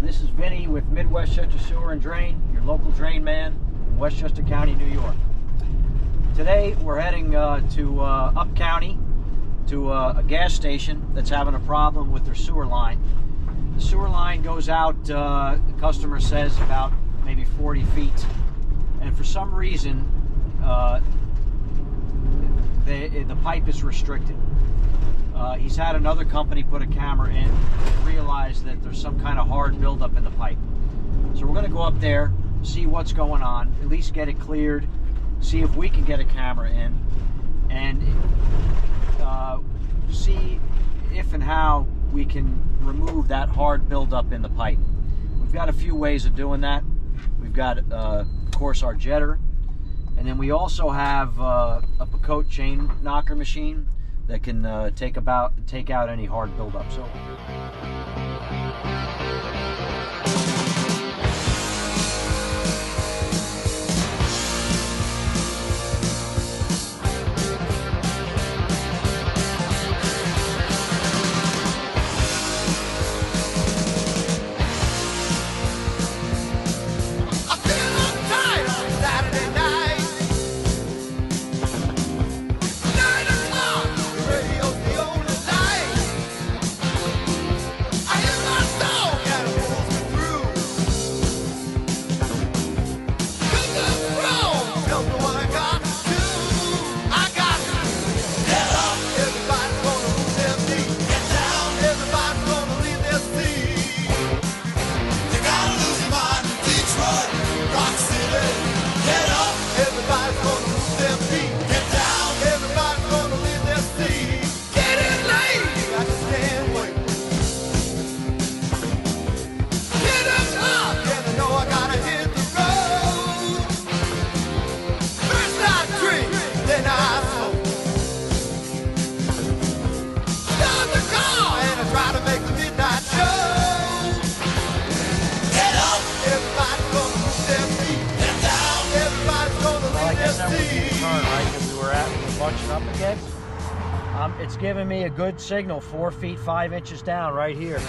This is Vinny with Mid-Westchester Sewer and Drain, your local drain man in Westchester County, New York. Today we're heading to Up County to a gas station that's having a problem with their sewer line. The sewer line goes out, the customer says, about maybe 40 feet. And for some reason, the pipe is restricted. He's had another company put a camera in and realized that there's some kind of hard buildup in the pipe. So we're going to go up there, see what's going on, at least get it cleared, see if we can get a camera in, and see if and how we can remove that hard buildup in the pipe. We've got a few ways of doing that. We've got, of course, our jetter, and then we also have a Pacote chain knocker machine that can take out any hard buildup. So. Bunching up again. It's giving me a good signal, 4 feet 5 inches down right here.